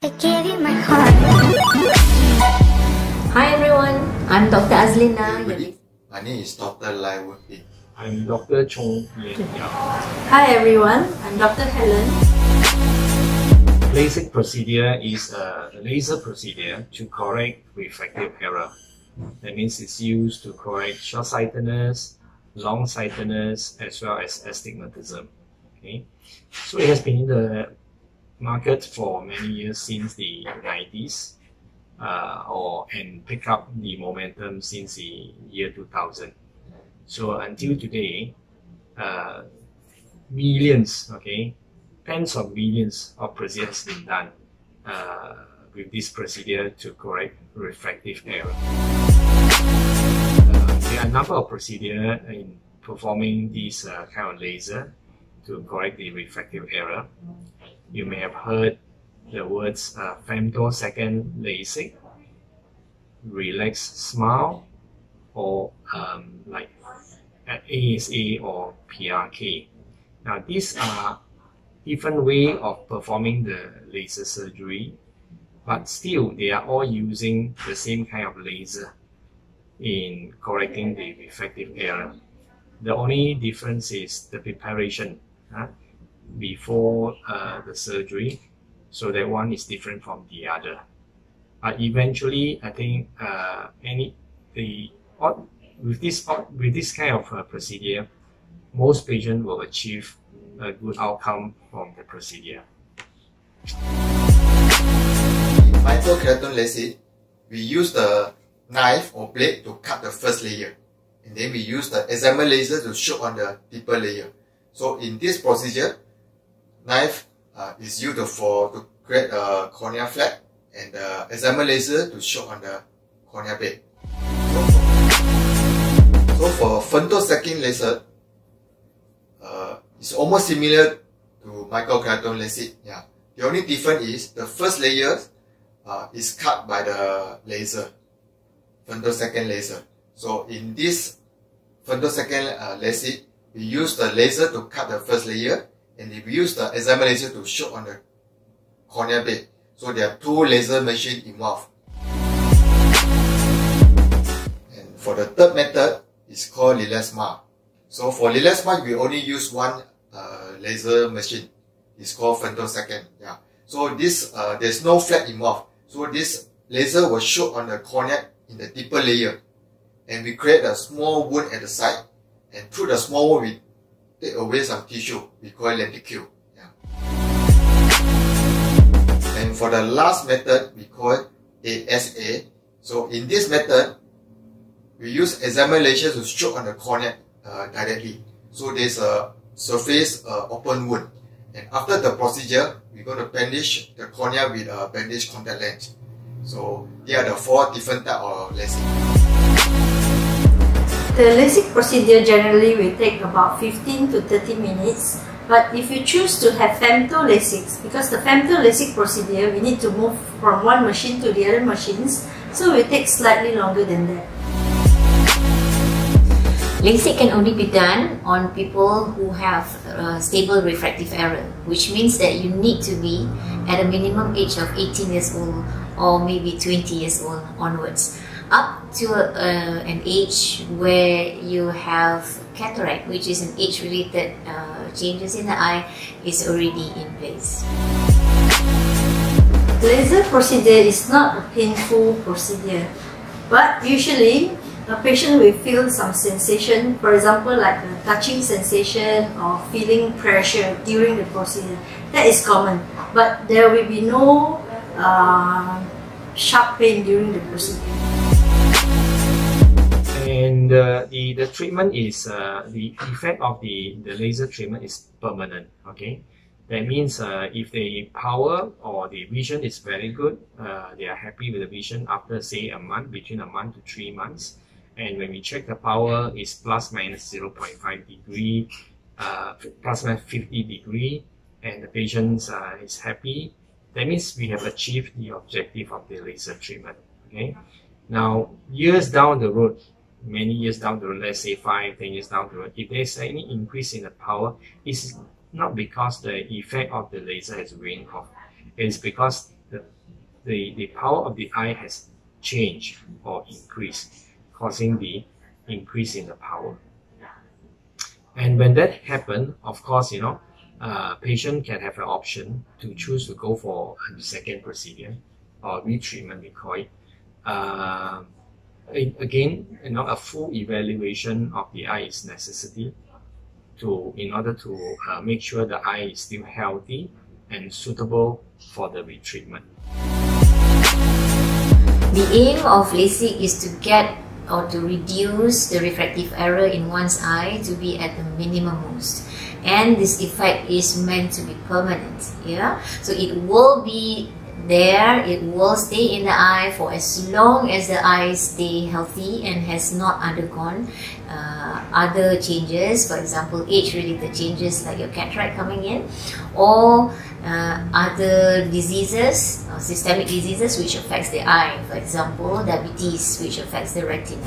I gave you my heart. Hi everyone, I'm Dr. Azlina. My name is Dr. Lai Woodbin. I'm Dr. Chong Yen Yao. Hi everyone, I'm Dr. Helen. LASIK procedure is a laser procedure to correct refractive error. That means it's used to correct short-sightedness, long-sightedness, as well as astigmatism. Okay, so it has been in the market for many years since the 90s, and pick up the momentum since the year 2000. So until today, millions, tens of millions of procedures have been done with this procedure to correct refractive error. There are a number of procedures in performing this kind of laser to correct the refractive error. You may have heard the words FEMTO second Lasik, RELEX smile, or like ASA or PRK. Now these are different ways of performing the laser surgery, but still they are all using the same kind of laser in correcting the refractive error. The only difference is the preparation before the surgery, so that one is different from the other. But eventually, I think with this kind of procedure, most patients will achieve a good outcome from the procedure. In microkeratome LASIK, we use the knife or blade to cut the first layer, and then we use the excimer laser to shoot on the deeper layer. So in this procedure, knife is used to create a cornea flap, and the excimer laser to shoot on the cornea bed. So for femtosecond laser, it's almost similar to microkeratome LASIK. Yeah. The only difference is the first layer is cut by the laser, femtosecond laser. So in this femtosecond LASIK, we use the laser to cut the first layer, and we use the excimer laser to shoot on the cornea bed. So there are two laser machines involved. And for the third method, it's called RELEX. So for RELEX, we only use one laser machine. It's called femtosecond. Yeah. So this there's no flap involved. So this laser will shoot on the cornea in the deeper layer, and we create a small wound at the side. And through the small wound, we take away some tissue. We call it lenticule. Yeah. And for the last method, we call it ASA. So in this method, we use excimer laser to shoot on the cornea directly. So there's a surface open wound. And after the procedure, we're going to bandage the cornea with a bandage contact lens. So here are the four different types of LASIK. The LASIK procedure generally will take about 15 to 30 minutes, but if you choose to have FEMTO LASIK, because the FEMTO LASIK procedure, we need to move from one machine to the other machines, so it will take slightly longer than that. LASIK can only be done on people who have stable refractive error, which means that you need to be at a minimum age of 18 years old or maybe 20 years old onwards, up to an age where you have cataract, which is an age-related changes in the eye, is already in place. Laser procedure is not a painful procedure, but usually a patient will feel some sensation, for example like a touching sensation or feeling pressure during the procedure. That is common, but there will be no sharp pain during the procedure. And the treatment is, the effect of the laser treatment is permanent. Okay, that means if the power or the vision is very good, they are happy with the vision after say a month, between a month to 3 months. And when we check the power is plus minus 0.5 degree, plus minus 50 degree, and the patient is happy, that means we have achieved the objective of the laser treatment. Okay. Now, years down the road, many years down the road, let's say 5, 10 years down the road, if there's any increase in the power, it's not because the effect of the laser has worn off. It's because the power of the eye has changed or increased, causing the increase in the power. And when that happens, of course, patient can have an option to choose to go for a second procedure or retreatment, we call it. Again, a full evaluation of the eye is necessary in order to make sure the eye is still healthy and suitable for the retreatment. The aim of LASIK is to get or to reduce the refractive error in one's eye to be at the minimum most. And this effect is meant to be permanent. Yeah, so it will be there, it will stay in the eye for as long as the eye stay healthy and has not undergone other changes, for example age-related changes like your cataract coming in, or other diseases, systemic diseases which affects the eye, for example diabetes which affects the retina.